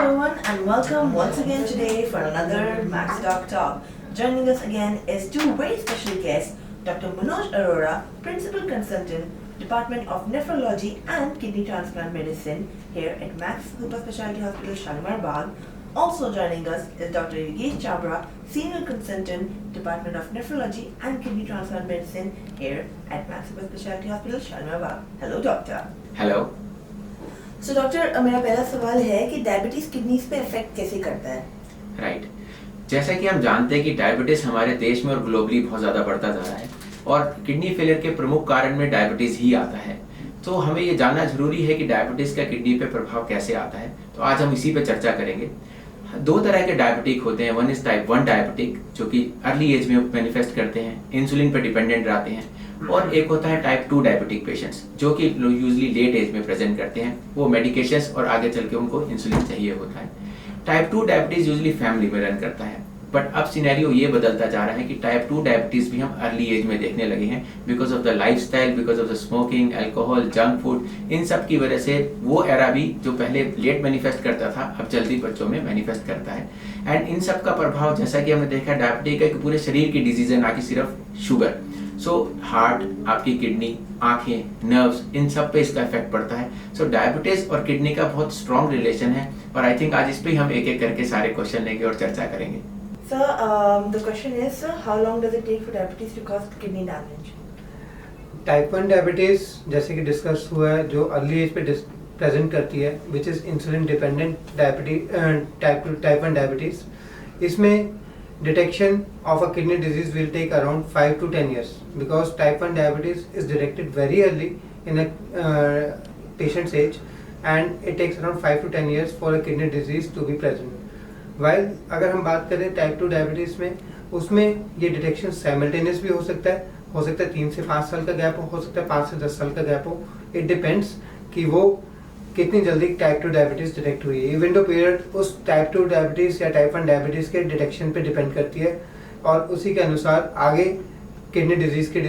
everyone and welcome once again today for another Max Doc Talk. Joining us again is two very special guests, Dr. Manoj Arora, Principal Consultant, Department of Nephrology and Kidney Transplant Medicine here at Max Super Specialty Hospital, Shalimar Bagh. Also joining us is Dr. Yogesh Chabra, Senior Consultant, Department of Nephrology and Kidney Transplant Medicine here at Max Super Specialty Hospital, Shalimar Bagh. Hello, Doctor. Hello. So doctor, मेरा पहला सवाल है कि diabetes kidneys पे effect कैसे करता है? Right, जैसा कि हम जानते हैं कि डायबिटीज हमारे देश में और ग्लोबली बहुत ज़्यादा बढ़ता जा रहा है और किडनी फेलियर के प्रमुख कारण में डायबिटीज ही आता है। तो हमें ये जानना जरूरी है कि डायबिटीज का किडनी पे प्रभाव कैसे आता है। तो आज हम इसी पे चर्चा करेंगे। दो तरह के डायबिटिक होते हैं। वन इज टाइप 1 डायबिटिक जो कि अर्ली एज में मैनिफेस्ट करते हैं, इंसुलिन पर डिपेंडेंट रहते हैं, और एक होता है टाइप 2 डायबिटिक पेशेंट्स जो कि यूजुअली लेट एज में प्रेजेंट करते हैं। वो मेडिकेशंस और आगे चल के उनको इंसुलिन चाहिए होता है। टाइप 2 डायबिटीज यूजुअली फैमिली में रन करता है, बट अब सिनेरियो ये बदलता जा रहा है कि टाइप 2 डायबिटीज भी हम अर्ली एज में देखने लगे हैं because of the lifestyle, because of the smoking, alcohol, junk food, इन सब की वजह से वो एरा भी जो पहले लेट मैनिफेस्ट करता था अब जल्दी बच्चों में मैनिफेस्ट करता है। एंड इन सब का प्रभाव जैसा कि हमने देखा डायबिटीज का पूरे शरीर की डिजीज है, ना कि सिर्फ शुगर। सो हार्ट, आपकी किडनी, आंखें, नर्व्स, इन सब पे इसका इफेक्ट पड़ता है। सो डायबिटीज और किडनी का बहुत स्ट्रॉन्ग रिलेशन है और आई थिंक आज इस पे हम एक एक करके सारे क्वेश्चन लेंगे और चर्चा करेंगे। Sir, the question is, sir, how long does it take for diabetes to cause kidney damage? Type 1 diabetes जैसे कि डिस्कस हुआ है जो अर्ली एज पे प्रेजेंट करती है, which is insulin dependent diabetes type 1 diabetes. इसमें detection of a kidney disease will take around 5 to 10 years because type 1 diabetes is detected very early in a patient's age and it takes around 5 to 10 years for a kidney disease to be present. While अगर हम बात करें type 2 diabetes में, उसमें ये detection simultaneous भी हो सकता है 3 से 5 साल का गैप हो सकता है 5 से 10 साल का गैप हो। इट डिपेंड्स कि वो कितनी जल्दी टाइप 2 डायबिटीज डिटेक्ट हुई है। विंडो पीरियड उस टाइप 2 डायबिटीज या टाइप 1 डायबिटीज के डिटेक्शन पे डिपेंड करती है और उसी के अनुसार आगे किडनी डिजीज के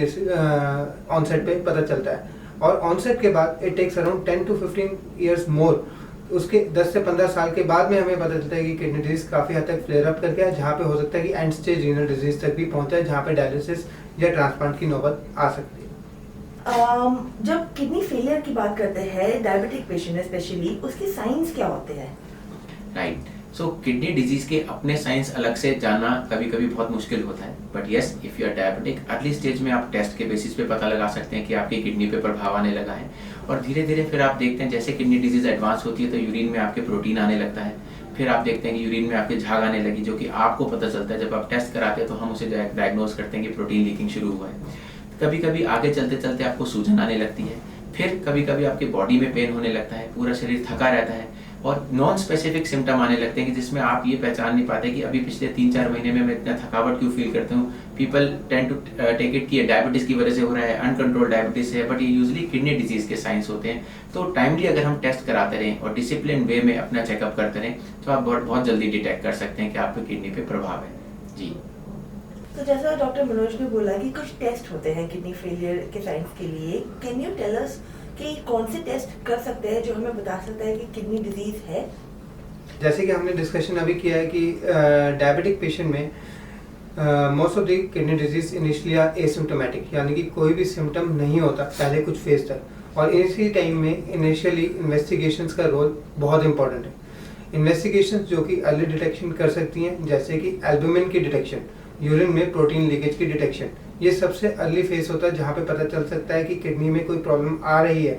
ऑनसेट पे पता चलता है। और ऑनसेट के बाद it takes around 10 to 15 years मोर। उसके 10 से 15 साल के बाद में हमें पता चलता है कि किडनी डिजीज काफ़ी हद तक फ्लेयर अप कर गया है, जहाँ पे हो सकता है कि एंड स्टेज रीनल डिजीज तक भी पहुँचा है, जहाँ पे डायलिसिस या ट्रांसप्लांट की नौबत आ सकती है। जब किडनी फेलियर की बात करते हैं डायबिटिक पेशेंट स्पेशली, उसके साइंस क्या होते हैं? राइट, सो किडनी डिजीज के अपने साइंस अलग से जानना कभी कभी बहुत मुश्किल होता है, but yes, if you are diabetic early stage में आप टेस्ट के बेसिस पे पता लगा सकते हैं कि आपकी किडनी पे प्रभाव आने लगा है। और धीरे धीरे फिर आप देखते हैं जैसे किडनी डिजीज एडवांस होती है तो यूरिन में आपके प्रोटीन आने लगता है। फिर आप देखते हैं कि यूरिन में आपके झाग आने लगी, जो कि आपको पता चलता है जब आप टेस्ट कराते हैं तो हम उसे डायग्नोज करते हैं कि प्रोटीन लीकिंग शुरू हुआ है। कभी कभी आगे चलते चलते आपको सूजन आने लगती है। फिर कभी कभी आपके बॉडी में पेन होने लगता है, पूरा शरीर थका रहता है और नॉन स्पेसिफिक सिम्टम आने लगते हैं कि जिसमें आप ये पहचान नहीं पाते कि अभी पिछले 3-4 महीने में मैं इतना थकावट क्यों फील करता हूँ। People tend to take it कि ये डायबिटीज की वजह से हो रहा है, अनकंट्रोल डायबिटीज है, बट ये यूजुअली किडनी डिजीज के साइंस होते हैं। तो टाइमली अगर हम टेस्ट कराते रहें और डिसिप्लिन वे में अपना चेकअप करते रहें तो आप बहुत जल्दी डिटेक्ट कर सकते हैं कि आपके किडनी पे प्रभाव है। जी, तो जैसा डॉक्टर मनोज ने बोला कि कुछ टेस्ट होते हैं किडनी फेलियर के साइंस के लिए, कैन यू टेल अस कि कौन से टेस्ट कर सकते हैं जो हमें बता सकता है कि किडनी डिजीज है? जैसे कि हमने डिस्कशन अभी किया है कि डायबिटिक पेशेंट में most of the kidney disease initially are asymptomatic, यानी कि कोई भी सिम्टम नहीं होता पहले कुछ फेज तक, और इसी टाइम में इनिशियली इन्वेस्टिगेशंस का रोल बहुत इंपॉर्टेंट है। इन्वेस्टिगेशंस जो कि अर्ली डिटेक्शन कर सकती हैं, जैसे कि एल्बुमिन की डिटेक्शन, यूरिन में प्रोटीन लीकेज की डिटेक्शन, ये सबसे अर्ली फेज होता है जहाँ पे पता चल सकता है कि किडनी में कोई प्रॉब्लम आ रही है।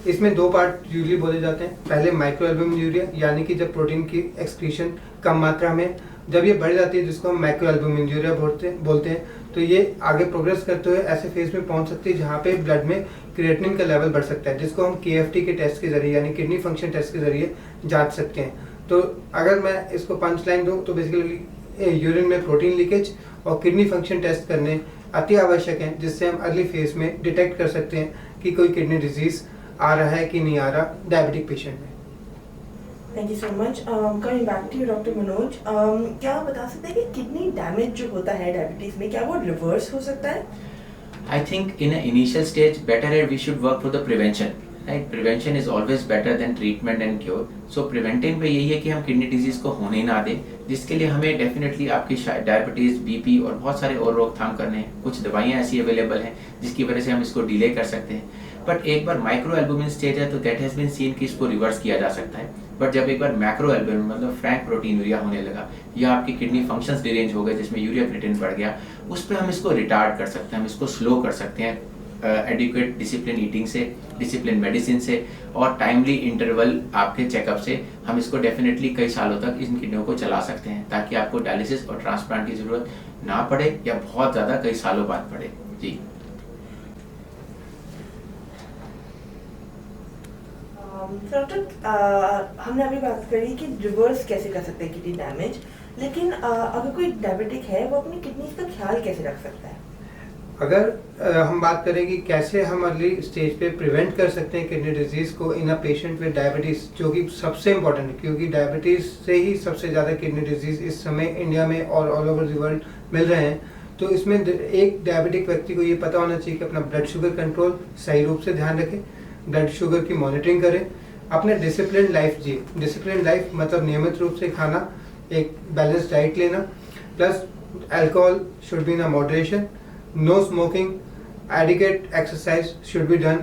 इसमें दो पार्ट यूजुअली बोले जाते हैं। पहले माइक्रो एल्बुमिनूरिया, यानी कि जब प्रोटीन की एक्सक्रीशन कम मात्रा में जब ये बढ़ जाती है, जिसको हम माइक्रो एल्बुमिनूरिया बोलते हैं, तो ये आगे प्रोग्रेस करते हुए ऐसे फेज में पहुंच सकती है जहाँ पे ब्लड में क्रिएटिनिन का लेवल बढ़ सकता है, जिसको हम KFT के टेस्ट के जरिए यानी किडनी फंक्शन टेस्ट के जरिए जांच सकते हैं। तो अगर मैं इसको पंच लाइन दूँ तो बेसिकली यूरिन में प्रोटीन लीकेज और किडनी फंक्शन टेस्ट करने अति आवश्यक हैं, जिससे हम अर्ली फेज में डिटेक्ट कर सकते हैं कि कोई किडनी डिजीज आ रहा है कि नहीं आ रहा डायबिटिक पेशेंट में। Thank you so much. Coming back to doctor Manoj, क्या आप बता सकते हैं कि किडनी डैमेज जो होता है डायबिटीज में, क्या वो रिवर्स हो सकता है? I think in initial stage better है we should work for the prevention right, prevention is always better than treatment and cure. So preventive में यही है कि हम किडनी डिजीज को होने ही ना दें, जिसके लिए हमें डेफिनेटली आपकी डायबिटीज, बीपी और बहुत सारे और रोकथाम करने हैं। कुछ दवाइयाँ ऐसी अवेलेबल हैं जिसकी वजह से हम इसको डिले कर सकते हैं। बट एक बार माइक्रो एल्बुमिन स्टेज है तो दैट हैज बीन सीन कि इसको रिवर्स किया जा सकता है। बट जब एक बार मैक्रो एल्बुमिन मतलब फ्रैंक प्रोटीन यूरिया होने लगा या आपकी किडनी फंक्शंस डिरेंज हो गए जिसमें यूरिया क्रिएटिनिन बढ़ गया, उस पर हम इसको रिटार्ड कर सकते हैं, हम इसको स्लो कर सकते हैं एडिक्वेट डिसिप्लिन ईटिंग से, डिसिप्लिन मेडिसिन से और टाइमली इंटरवल आपके चेकअप से हम इसको डेफिनेटली कई सालों तक इन किडनियों को चला सकते हैं, ताकि आपको डायलिसिस और ट्रांसप्लांट की जरूरत ना पड़े या बहुत ज़्यादा कई सालों बाद पड़े। जी डॉक्टर, हमने अभी बात करी कि रिवर्स कैसे कर सकते हैं किडनी डैमेज, लेकिन अगर कोई डायबिटिक है वो अपनी किडनीज का ख्याल कैसे रख सकता है? अगर हम बात करें कि कैसे हम अर्ली स्टेज पे प्रिवेंट कर सकते हैं किडनी डिजीज को इन अ पेशेंट विद डायबिटीज, जो कि सबसे इम्पोर्टेंट है क्योंकि डायबिटीज से ही सबसे ज़्यादा किडनी डिजीज इस समय इंडिया में और ऑल ओवर द वर्ल्ड मिल रहे हैं। तो इसमें एक डायबिटिक व्यक्ति को ये पता होना चाहिए कि अपना ब्लड शुगर कंट्रोल सही रूप से ध्यान रखें, ब्लड शुगर की मॉनिटरिंग करें, अपने डिसिप्लिन लाइफ जिए। डिसिप्लिन लाइफ मतलब नियमित रूप से खाना, एक बैलेंस डाइट लेना, plus alcohol should be in a moderation, no smoking, adequate exercise should be done,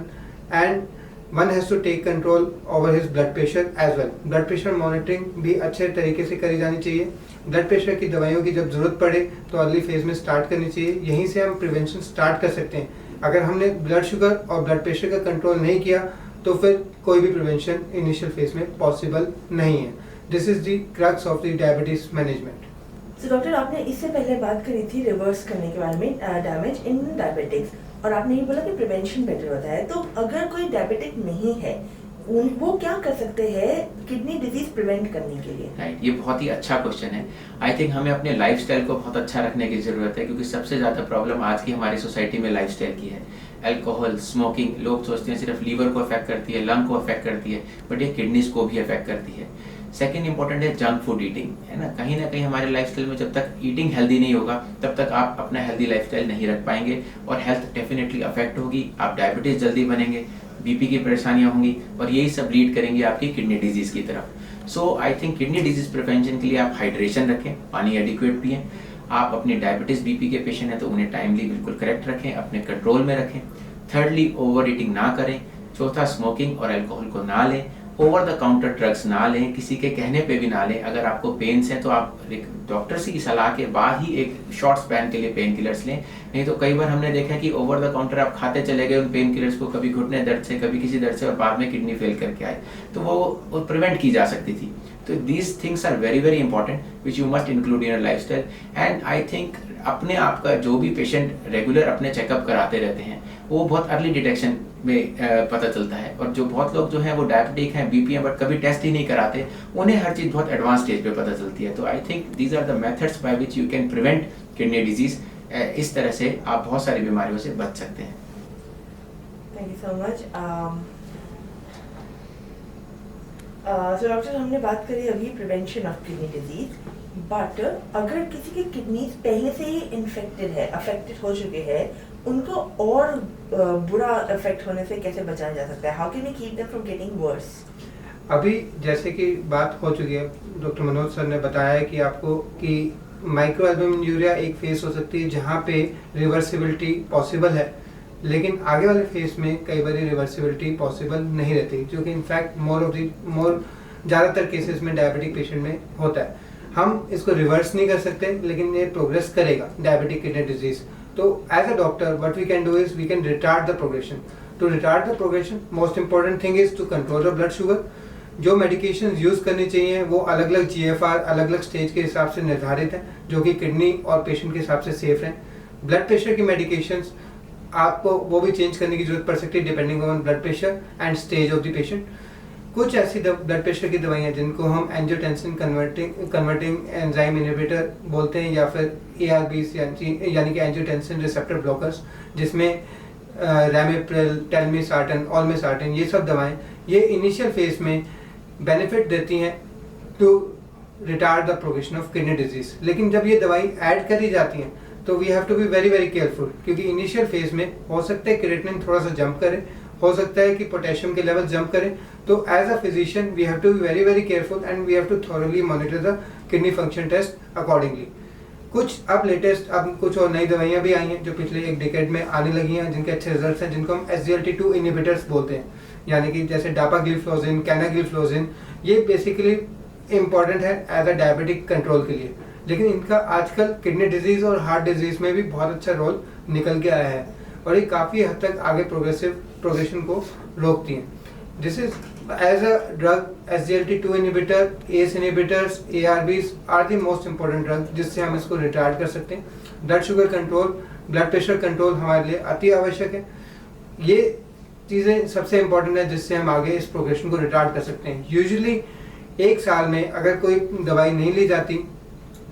and one has to take control over his blood pressure as well. Blood pressure monitoring भी अच्छे तरीके से करी जानी चाहिए। Blood pressure की दवाइयों की जब ज़रूरत पड़े तो अर्ली फेज में स्टार्ट करनी चाहिए, यहीं से हम प्रिवेंशन स्टार्ट कर सकते हैं। अगर हमने ब्लड शुगर और ब्लड प्रेशर का कंट्रोल नहीं किया तो फिर कोई भी प्रिवेंशन इनिशियल फेज में पॉसिबल नहीं है। This is the crux of the diabetes management. तो डॉक्टर, आपने इससे पहले बात करी थी रिवर्स करने के बारे में, डैमेज इन डायबिटिक्स, और आपने ये बोला कि प्रिवेंशन बेटर होता है। तो अगर कोई डायबिटिक नहीं है वो क्या कर सकते हैं किडनी डिजीज प्रिवेंट करने के लिए? राइट, ये बहुत ही अच्छा क्वेश्चन है। आई थिंक हमें अपने लाइफस्टाइल को बहुत अच्छा रखने की जरूरत है, क्योंकि सबसे ज़्यादा प्रॉब्लम आज की हमारी सोसाइटी में लाइफस्टाइल की है। अल्कोहल, स्मोकिंग, लोग सोचते हैं सिर्फ लीवर को अफेक्ट करती है, लंग को अफेक्ट करती है, बट ये किडनीज को भी अफेक्ट करती है। सेकेंड इंपॉर्टेंट है जंक फूड ईटिंग, है ना कहीं हमारे लाइफस्टाइल में जब तक ईटिंग हेल्दी नहीं होगा तब तक आप अपना हेल्दी लाइफस्टाइल नहीं रख पाएंगे और हेल्थ डेफिनेटली अफेक्ट होगी, आप डायबिटीज जल्दी बनेंगे, बीपी की परेशानियां होंगी और यही सब लीड करेंगे आपकी किडनी डिजीज की तरफ। So I think kidney disease prevention के लिए आप हाइड्रेशन रखें, पानी एडिक्वेट पिएं, आप अपने डायबिटीज बीपी के पेशेंट हैं तो उन्हें टाइमली बिल्कुल करेक्ट रखें, अपने कंट्रोल में रखें। थर्डली ओवर ईटिंग ना करें। चौथा, स्मोकिंग और अल्कोहल को ना लें, ओवर द काउंटर ड्रग्स ना लें, किसी के कहने पे भी ना लें। अगर आपको पेन्स हैं तो आप डॉक्टर से की सलाह के बाद ही एक शॉर्ट स्पैन के लिए पेन किलर्स लें। नहीं तो कई बार हमने देखा कि ओवर द काउंटर आप खाते चले गए उन पेन किलर्स को, कभी घुटने दर्द से, कभी किसी दर्द से, और बाद में किडनी फेल करके आए, तो वो प्रिवेंट की जा सकती थी। तो these things are very very important which you must include in your lifestyle. And I think अपने आप का जो भी पेशेंट रेगुलर अपने चेकअप कराते रहते हैं वो बहुत अर्ली डिटेक्शन में पता चलता है, और जो बहुत लोग जो हैं वो डायबिटिक हैं, बीपी हैं, बट कभी टेस्ट ही नहीं कराते, उन्हें हर चीज़ बहुत एडवांस स्टेज पे पता चलती है। तो I think these are the methods by which you can prevent kidney disease. इस तरह से आप बहुत सारी बीमारियों से बच सकते हैं। Thank you so much. तो डॉक्टर, हमने बात करी अभी prevention of kidney disease, but अगर किसी की किडनीज पहले से ही इन्फेक्टेड है, अफेक्टेड हो चुके हैं, उनको और बुरा इफेक्ट होने से कैसे बचाया जा सकता है? How can we keep them from getting worse? अभी जैसे कि बात हो चुकी है, डॉक्टर मनोज सर ने बताया है कि आपको कि माइक्रो एल्बुमिन यूरिया एक फेस हो सकती है जहाँ पे रिवर्सिबिलिटी पॉसिबल है, लेकिन आगे वाले फेस में कई बार रिवर्सिबिलिटी पॉसिबल नहीं रहती, जो कि इनफैक्ट मोर ज़्यादातर केसेस में डायबिटिक पेशेंट में होता है। हम इसको रिवर्स नहीं कर सकते, लेकिन ये प्रोग्रेस करेगा डायबिटिक किडनी डिजीज। तो as a doctor what we can do is we can retard the progression. To retard the progression most important thing is to control the blood sugar. जो medication use करनी चाहिए वो अलग अलग GFR अलग अलग stage के हिसाब से निर्धारित है, जो कि किडनी और पेशेंट के हिसाब से सेफ हैं। ब्लड प्रेशर की मेडिकेशंस आपको वो भी चेंज करने की जरूरत पड़ सकती है depending on blood pressure and stage of the patient. कुछ ऐसी ब्लड प्रेशर की दवाइयाँ जिनको हम एंजियोटेंसिन कन्वर्टिंग एंजाइम इनहिबिटर बोलते हैं, या फिर ARBs यानी कि एंजियोटेंसिन रिसेप्टर ब्लॉकर्स, जिसमें रैमिप्रिल, टेलमिसार्टन, ऑल्मेसार्टन, ये सब दवाएं ये इनिशियल फेज में बेनिफिट देती हैं to retard the progression of kidney disease. लेकिन जब ये दवाई ऐड करी जाती हैं तो we have to be very very careful, क्योंकि इनिशियल फेज में हो सकता है क्रिएटिनिन थोड़ा सा जंप करे हो सकता है कि पोटेशियम के लेवल जंप करें, तो as a physician we have to be very very careful and we have to thoroughly monitor the kidney function test accordingly. कुछ अब लेटेस्ट अब कुछ और नई दवाइयाँ भी आई हैं जो पिछले एक डिकेड में आने लगी हैं, जिनके अच्छे रिजल्ट्स हैं, जिनको हम SGLT2 इनहिबिटर्स बोलते हैं, यानी कि जैसे डापागिलफ्लोजिन, कैनागिलफ्लोजिन। ये बेसिकली इम्पॉर्टेंट है एज अ डायबिटिक कंट्रोल के लिए, लेकिन इनका आजकल किडनी डिजीज और हार्ट डिजीज में भी बहुत अच्छा रोल निकल के आया है और ये काफ़ी हद तक आगे प्रोग्रेशन को रोकती हैं। This is as a drug SGLT2 inhibitor, ACE inhibitors, ARBs are the most important drug जिससे हम इसको रिटार्ड कर सकते हैं। Blood sugar control, blood pressure control हमारे लिए अति आवश्यक है। ये चीज़ें सबसे इम्पोर्टेंट है जिससे हम आगे इस प्रोग्रेशन को रिटार्ड कर सकते हैं। यूजुअली एक साल में अगर कोई दवाई नहीं ली जाती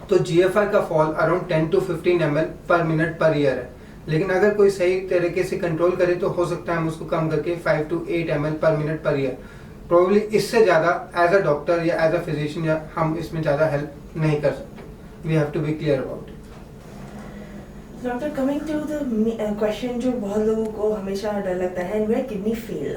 तो GFR का फॉल अराउंड 10 to 15 ml पर मिनट पर ईयर है, लेकिन अगर कोई सही तरीके से कंट्रोल करे तो हो सकता है हम उसको कम करके 5 to 8 ml पर मिनट पर ईयर, प्रोबेबली इससे ज़्यादा एज अ डॉक्टर या एज अ फिजिशियन या हम इसमें ज़्यादा हेल्प नहीं कर सकते। We have to be clear about it. Doctor, coming to the question जो बहुत लोगों को हमेशा डर लगता है, वह किडनी फेल।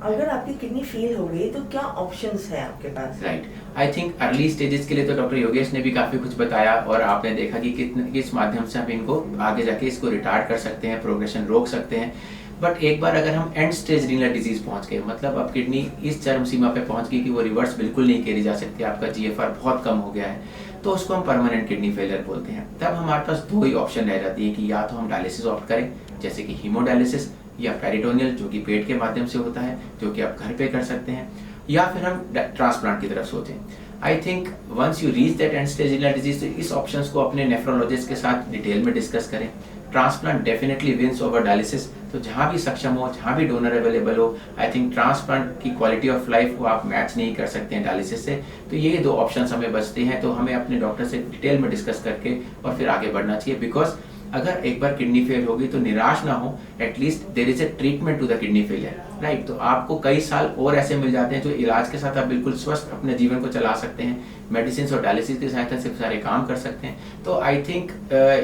अगर आपकी किडनी फेल हो गई तो क्या ऑप्शंस है आपके पास? Right, I think early stages के लिए तो डॉक्टर योगेश ने भी काफ़ी कुछ बताया और आपने देखा कि किस माध्यम से हम इनको आगे जाके इसको रिटार्ड कर सकते हैं, प्रोग्रेशन रोक सकते हैं। बट एक बार अगर हम एंड स्टेज रीनल डिजीज पहुंच गए, मतलब अब किडनी इस चरम सीमा पे पहुंच गई कि वो रिवर्स बिल्कुल नहीं करी जा सकती, आपका GFR बहुत कम हो गया है, तो उसको हम परमानेंट किडनी फेलियर बोलते हैं। तब हमारे पास दो ही ऑप्शन रह जाती है कि या तो हम डायलिसिस ऑप्ट करें, जैसे कि हीमोडायलिसिस या पेरिटोनियल जो कि पेट के माध्यम से होता है, जो कि आप घर पे कर सकते हैं, या फिर हम ट्रांसप्लांट की तरफ सोचें। I think once you reach that end stage renal disease, इस ऑप्शंस को अपने नेफ्रोलॉजिस्ट के साथ डिटेल में डिस्कस करें। Transplant definitely wins over dialysis, तो जहाँ भी सक्षम हो, जहाँ भी डोनर अवेलेबल हो, आई थिंक ट्रांसप्लांट की क्वालिटी ऑफ लाइफ को आप मैच नहीं कर सकते हैं डायलिसिस से। तो ये दो ऑप्शंस हमें बचते हैं, तो हमें अपने डॉक्टर से डिटेल में डिस्कस करके और फिर आगे बढ़ना चाहिए। बिकॉज अगर एक बार किडनी फेल होगी तो निराश ना हो, at least there is a treatment to the kidney failure, right. तो आपको कई साल और ऐसे मिल जाते हैं जो इलाज के साथ आप बिल्कुल स्वस्थ अपने जीवन को चला सकते हैं, मेडिसिन और डायलिसिस की सहायता से सारे काम कर सकते हैं। तो I think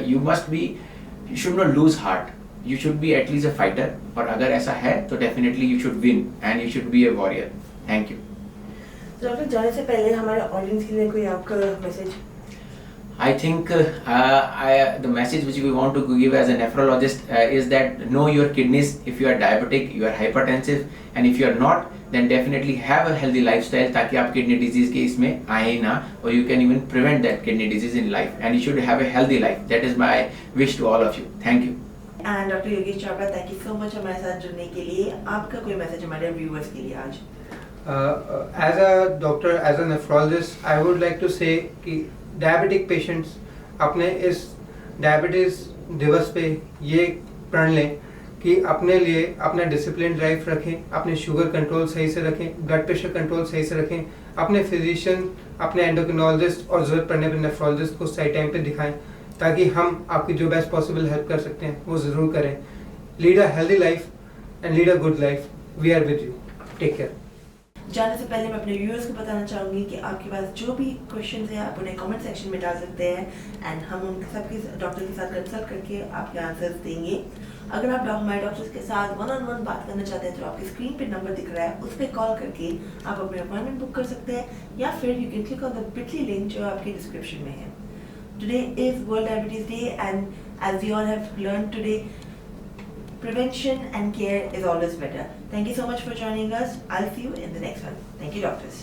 you must be, you should not lose heart, you should be at least a fighter, और अगर ऐसा है तो definitely you should win and you should be a warrior. Thank you. तो डॉक्टर, जाने से पहले हमारे ऑडियंस के लिए कोई आपका message? I think the message which we want to give as a nephrologist is that know your kidneys. If you are diabetic, you are hypertensive, and if you are not, then definitely have a healthy lifestyle ताकि आप kidney disease के इसमें आए ही ना, और you can even prevent that kidney disease in life, and you should have a healthy life. That is my wish to all of you. Thank you. And doctor Yogesh Chopra, thank you so much हमारे साथ जुड़ने के लिए। आपका कोई message हमारे viewers के लिए आज? As a doctor, as a nephrologist, I would like to say कि डायबिटिक पेशेंट्स अपने इस डायबिटीज़ दिवस पे ये प्रण लें कि अपने लिए अपना डिसिप्लिन ड्राइव रखें, अपने शुगर कंट्रोल सही से रखें, ब्लड प्रेशर कंट्रोल सही से रखें, अपने फिजिशियन, अपने एंडोक्रिनोलॉजिस्ट और ज़रूरत पड़ने पर नेफ्रोलॉजिस्ट को सही टाइम पे दिखाएं, ताकि हम आपकी जो बेस्ट पॉसिबल हेल्प कर सकते हैं वो ज़रूर करें। Lead a healthy life and lead a good life. We are with you. Take care. जाने से पहले मैं अपने व्यूअर्स को बताना चाहूँगी कि आपके पास जो भी क्वेश्चंस हैं आप उन्हें कमेंट सेक्शन में डाल सकते हैं, एंड हम उनके सबके डॉक्टर के साथ कंसल्ट करके आपके आंसर्स देंगे। अगर आप हमारे डॉक्टर्स के साथ 1-on-1 बात करना चाहते हैं तो आपकी स्क्रीन पे नंबर दिख रहा है, उस पर कॉल करके आप अपने अपॉइंटमेंट बुक कर सकते हैं, या फिर you can click on the bit.ly link जो आपके डिस्क्रिप्शन में है। Today is world diabetes day, and as you all have learn today, prevention and care is always better. Thank you so much for joining us. I'll see you in the next one. Thank you, doctors.